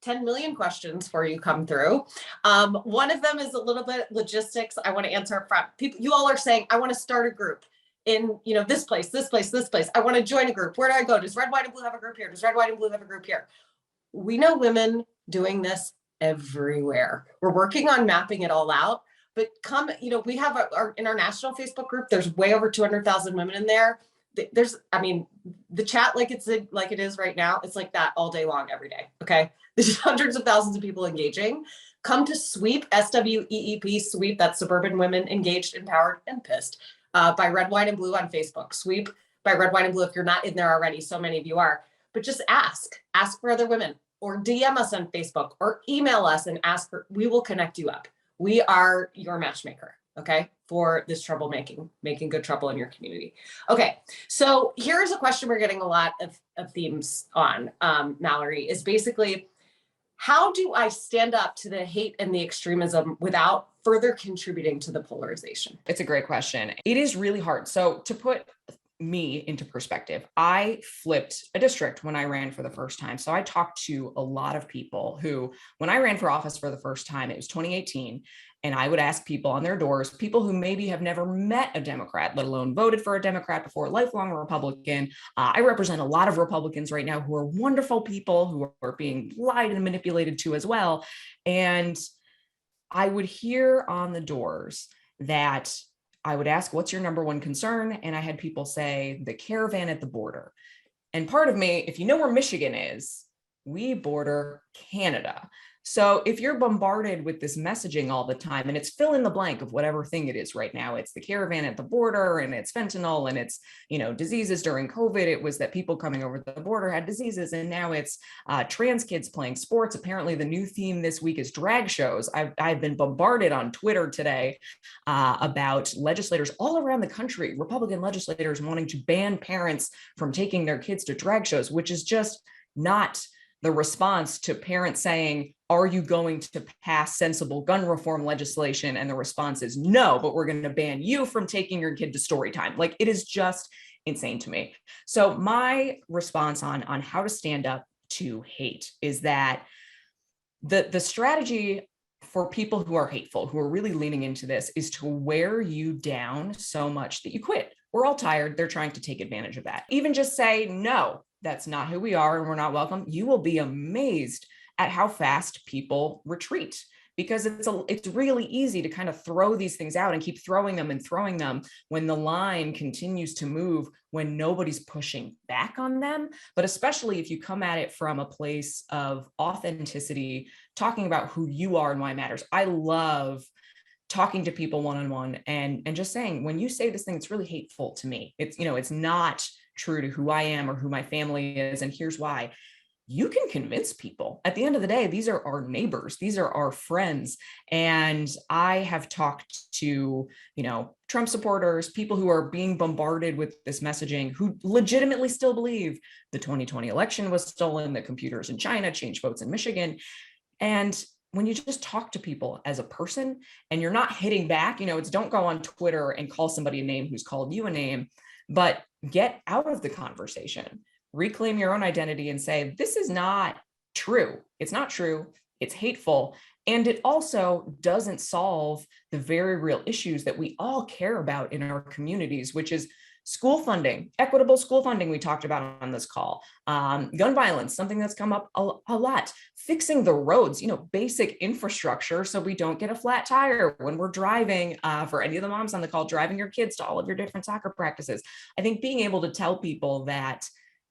10 million questions for you come through. One of them is a little bit logistics. I want to answer up front. People, you all are saying, I want to start a group in, this place, this place, this place. I want to join a group. Where do I go? Does Red, White, and Blue have a group here? Does Red, White, and Blue have a group here? We know women doing this everywhere. We're working on mapping it all out. But come, we have in our national Facebook group, there's way over 200,000 women in there. There's, the chat like it is right now, it's like that all day long, every day. Okay. There's hundreds of thousands of people engaging. Come to SWEEP, SWEEP, SWEEP, that's Suburban Women Engaged, Empowered, and Pissed, by Red, White, and Blue on Facebook. SWEEP by Red, White, and Blue. If you're not in there already, so many of you are, but just ask for other women, or DM us on Facebook, or email us and ask we will connect you up. We are your matchmaker, okay, for this troublemaking, making good trouble in your community. Okay, so here's a question we're getting a lot of themes on, Mallory, is basically, how do I stand up to the hate and the extremism without further contributing to the polarization? It's a great question. It is really hard. So to put me into perspective, I flipped a district when I ran for the first time. So I talked to a lot of people who, when I ran for office for the first time, it was 2018. And I would ask people on their doors, people who maybe have never met a Democrat, let alone voted for a Democrat before, lifelong Republican. I represent a lot of Republicans right now who are wonderful people who are being lied and manipulated to as well. And I would hear on the doors that I would ask, what's your number one concern? And I had people say the caravan at the border. And part of me, if you know where Michigan is, we border Canada. So if you're bombarded with this messaging all the time, and it's fill in the blank of whatever thing it is right now, it's the caravan at the border, and it's fentanyl, and it's, diseases during COVID. It was that people coming over the border had diseases, and now it's trans kids playing sports. Apparently the new theme this week is drag shows. I've been bombarded on Twitter today about legislators all around the country, Republican legislators wanting to ban parents from taking their kids to drag shows, which is just not the response to parents saying, are you going to pass sensible gun reform legislation? And the response is no, but we're going to ban you from taking your kid to story time. Like, it is just insane to me. So my response on how to stand up to hate is that the strategy for people who are hateful, who are really leaning into this, is to wear you down so much that you quit. We're all tired. They're trying to take advantage of that. Even just say, no, that's not who we are, and we're not welcome. You will be amazed at how fast people retreat, because it's really easy to kind of throw these things out and keep throwing them when the line continues to move, when nobody's pushing back on them. But especially if you come at it from a place of authenticity, talking about who you are and why it matters. I love talking to people one-on-one and just saying, when you say this thing, it's really hateful to me. It's, it's not true to who I am or who my family is. And here's why. You can convince people. At the end of the day, these are our neighbors, these are our friends. And I have talked to, Trump supporters, people who are being bombarded with this messaging, who legitimately still believe the 2020 election was stolen, the computers in China changed votes in Michigan. And when you just talk to people as a person and you're not hitting back, it's don't go on Twitter and call somebody a name who's called you a name, but get out of the conversation. Reclaim your own identity and say, this is not true. It's not true. It's hateful. And it also doesn't solve the very real issues that we all care about in our communities, which is school funding, equitable school funding we talked about on this call, gun violence, something that's come up a lot, fixing the roads, basic infrastructure so we don't get a flat tire when we're driving, for any of the moms on the call, driving your kids to all of your different soccer practices. I think being able to tell people that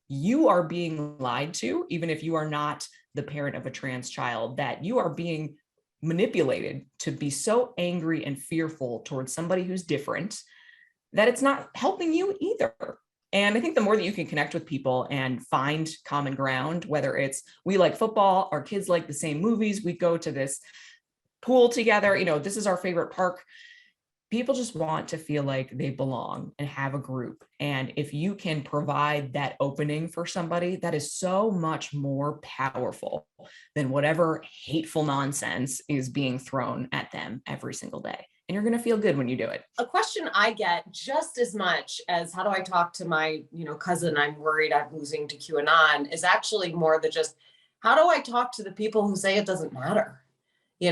you are being lied to, even if you are not the parent of a trans child, that you are being manipulated to be so angry and fearful towards somebody who's different, that it's not helping you either. And I think the more that you can connect with people and find common ground, whether it's we like football, our kids like the same movies, we go to this pool together, this is our favorite park. People just want to feel like they belong and have a group. And if you can provide that opening for somebody, that is so much more powerful than whatever hateful nonsense is being thrown at them every single day. And you're going to feel good when you do it. A question I get just as much as how do I talk to my, cousin I'm worried I'm losing to QAnon is actually more than just how do I talk to the people who say it doesn't matter? It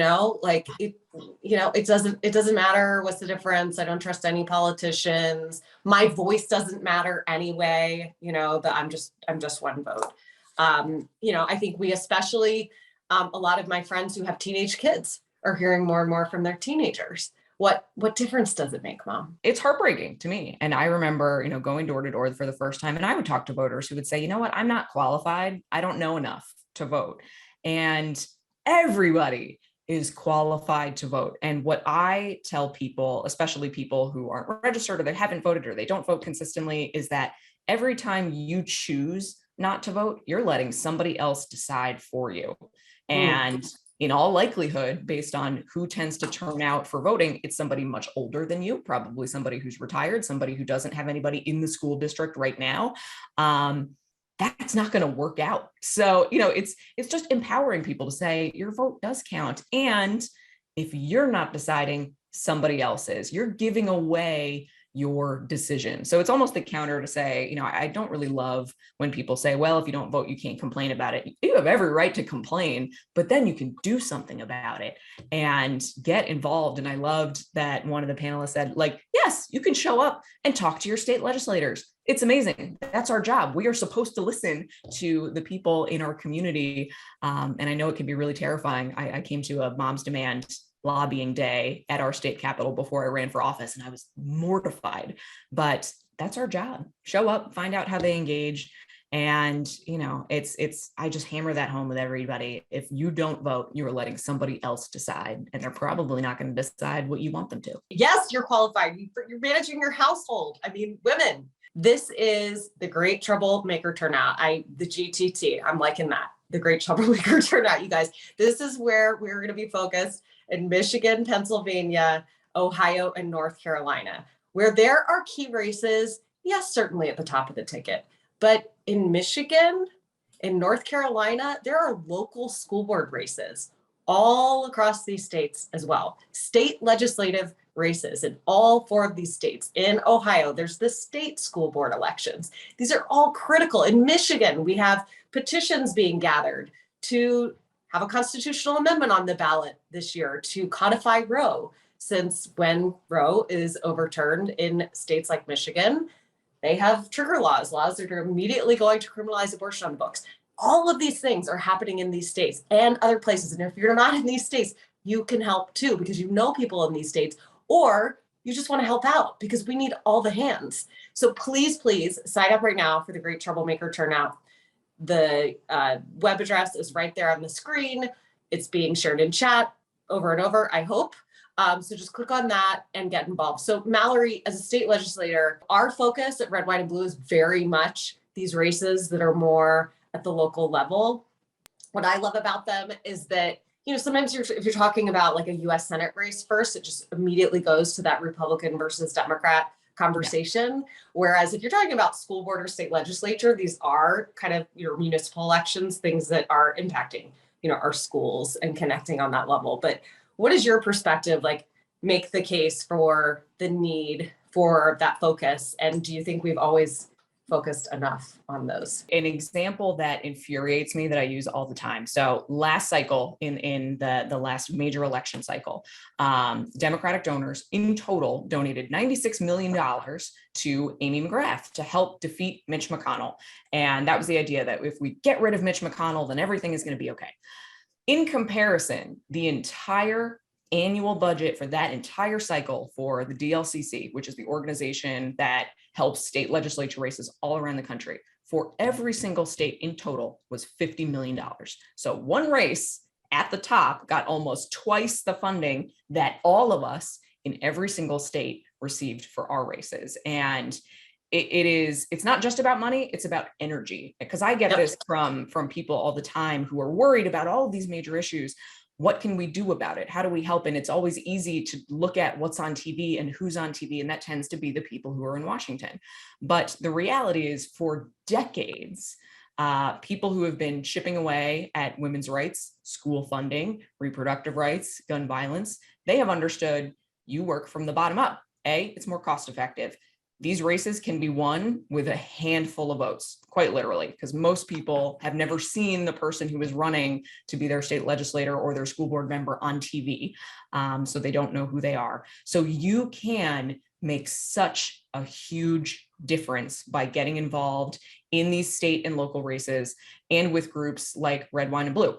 doesn't matter. What's the difference? I don't trust any politicians. My voice doesn't matter anyway. That I'm just one vote. I think we especially, a lot of my friends who have teenage kids are hearing more and more from their teenagers. What difference does it make, Mom? It's heartbreaking to me. And I remember, going door to door for the first time, and I would talk to voters who would say, you know what, I'm not qualified. I don't know enough to vote. And everybody is qualified to vote. And what I tell people, especially people who aren't registered or they haven't voted or they don't vote consistently, is that every time you choose not to vote, you're letting somebody else decide for you. And in all likelihood, based on who tends to turn out for voting, it's somebody much older than you, probably somebody who's retired, somebody who doesn't have anybody in the school district right now. That's not going to work out. So, it's just empowering people to say your vote does count. And if you're not deciding, somebody else is. You're giving away your decision. So it's almost the counter to say, I don't really love when people say, well, if you don't vote, you can't complain about it. You have every right to complain, but then you can do something about it and get involved. And I loved that one of the panelists said, yes, you can show up and talk to your state legislators. It's amazing. That's our job. We are supposed to listen to the people in our community. And I know it can be really terrifying. I came to a Moms Demand lobbying day at our state capitol before I ran for office, and I was mortified, but that's our job. Show up, find out how they engage. And, I just hammer that home with everybody. If you don't vote, you're letting somebody else decide, and they're probably not going to decide what you want them to. Yes, you're qualified. You're managing your household. Women. This is the Great Troublemaker Turnout. The GTT, I'm liking that. The Great Troublemaker Turnout, you guys. This is where we're going to be focused in Michigan, Pennsylvania, Ohio, and North Carolina, where there are key races, yes, certainly at the top of the ticket. But in Michigan, in North Carolina, there are local school board races all across these states as well. State legislative races in all 4 of these states. In Ohio, there's the state school board elections. These are all critical. In Michigan, we have petitions being gathered to have a constitutional amendment on the ballot this year to codify Roe, since when Roe is overturned in states like Michigan, they have trigger laws that are immediately going to criminalize abortion on the books. All of these things are happening in these states and other places. And if you're not in these states, you can help too, because you know people in these states, or you just want to help out because we need all the hands. So please sign up right now for the Great Troublemaker Turnout. The web address is right there on the screen. It's being shared in chat over and over, I hope. So just click on that and get involved. So Mallory, as a state legislator, our focus at Red, White, and Blue is very much these races that are more at the local level. What I love about them is that, sometimes if you're talking about like a US Senate race first, it just immediately goes to that Republican versus Democrat conversation. Yeah. Whereas if you're talking about school board or state legislature, these are kind of your municipal elections, things that are impacting, our schools and connecting on that level. But what is your perspective, like make the case for the need for that focus? And do you think we've always focused enough on those? An example that infuriates me that I use all the time. So last cycle, in the last major election cycle, Democratic donors in total donated $96 million to Amy McGrath to help defeat Mitch McConnell. And that was the idea that if we get rid of Mitch McConnell, then everything is going to be okay. In comparison, the entire annual budget for that entire cycle for the DLCC, which is the organization that helps state legislature races all around the country, for every single state in total was $50 million. So one race at the top got almost twice the funding that all of us in every single state received for our races. And it's not just about money, it's about energy. Because I get this from people all the time who are worried about all of these major issues. What can we do about it? How do we help? And it's always easy to look at what's on TV and who's on TV, and that tends to be the people who are in Washington. But the reality is, for decades, people who have been chipping away at women's rights, school funding, reproductive rights, gun violence, they have understood you work from the bottom up. It's more cost effective. These races can be won with a handful of votes, quite literally, because most people have never seen the person who is running to be their state legislator or their school board member on TV. So they don't know who they are. So you can make such a huge difference by getting involved in these state and local races and with groups like Red, Wine, and Blue.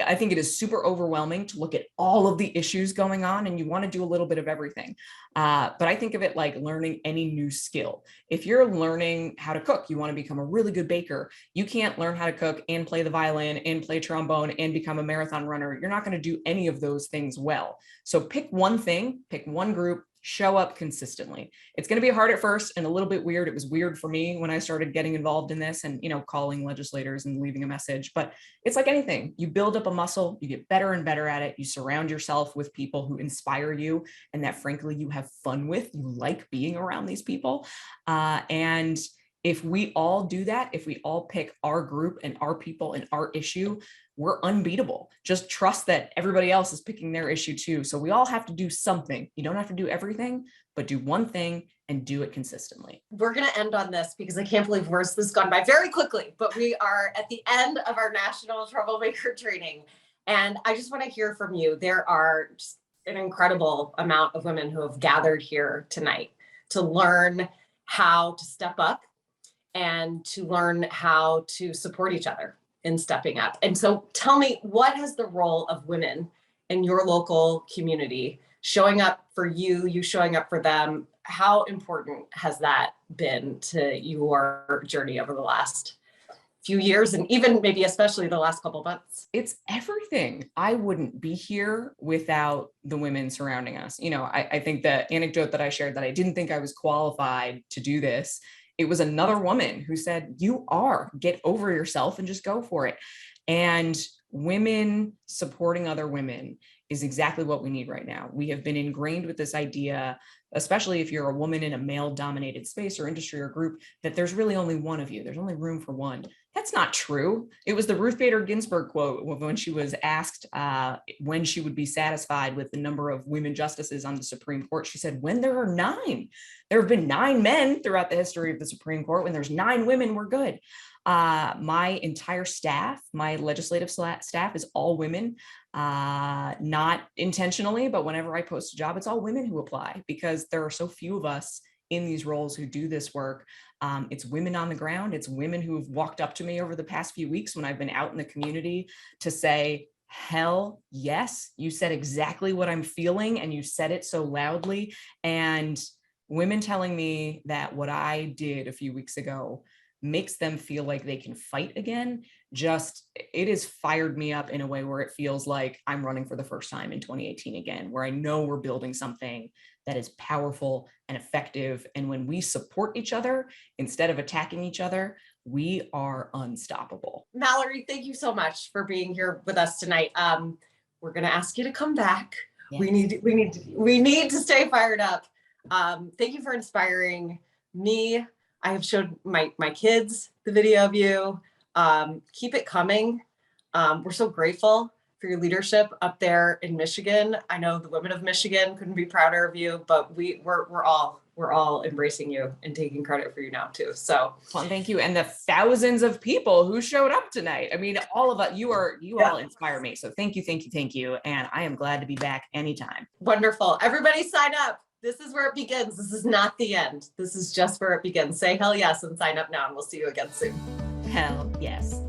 I think it is super overwhelming to look at all of the issues going on, and you want to do a little bit of everything. But I think of it like learning any new skill. If you're learning how to cook, you want to become a really good baker. You can't learn how to cook and play the violin and play trombone and become a marathon runner. You're not going to do any of those things well. So pick one thing, pick one group, show up consistently. It's going to be hard at first and a little bit weird. It was weird for me when I started getting involved in this and, calling legislators and leaving a message, but it's like anything. You build up a muscle, you get better and better at it. You surround yourself with people who inspire you and that frankly, you have fun with. You like being around these people. And if we all do that, if we all pick our group and our people and our issue, we're unbeatable. Just trust that everybody else is picking their issue too. So we all have to do something. You don't have to do everything, but do one thing and do it consistently. We're going to end on this because I can't believe this has gone by very quickly, but we are at the end of our National Troublemaker training. And I just want to hear from you. There are just an incredible amount of women who have gathered here tonight to learn how to step up and to learn how to support each other in stepping up. And so tell me, what has the role of women in your local community showing up for you showing up for them? How important has that been to your journey over the last few years and even maybe especially the last couple of months? It's everything. I wouldn't be here without the women surrounding us. I think the anecdote that I shared that I didn't think I was qualified to do this, it was another woman who said, get over yourself and just go for it. And women supporting other women is exactly what we need right now. We have been ingrained with this idea, especially if you're a woman in a male-dominated space or industry or group, that there's really only one of you. There's only room for one. That's not true. It was the Ruth Bader Ginsburg quote when she was asked when she would be satisfied with the number of women justices on the Supreme Court. She said, when there are 9. There have been 9 men throughout the history of the Supreme Court. When there's 9 women, we're good. My entire staff, my legislative staff is all women, not intentionally, but whenever I post a job, it's all women who apply because there are so few of us in these roles who do this work. It's women on the ground. It's women who have walked up to me over the past few weeks when I've been out in the community to say, hell yes, you said exactly what I'm feeling and you said it so loudly. And women telling me that what I did a few weeks ago makes them feel like they can fight again, it has fired me up in a way where it feels like I'm running for the first time in 2018 again, where I know we're building something that is powerful and effective. And when we support each other instead of attacking each other, we are unstoppable. Mallory, thank you so much for being here with us tonight. We're going to ask you to come back. Yes. We need to stay fired up. Thank you for inspiring me. I have showed my kids the video of you. Keep it coming. We're so grateful for your leadership up there in Michigan. I know the women of Michigan couldn't be prouder of you, but we're all embracing you and taking credit for you now too. So well, thank you. And the thousands of people who showed up tonight. I mean, all of us, you all inspire me. So thank you. And I am glad to be back anytime. Wonderful. Everybody sign up. This is where it begins. This is not the end. This is just where it begins. Say hell yes and sign up now, and we'll see you again soon. Hell yes.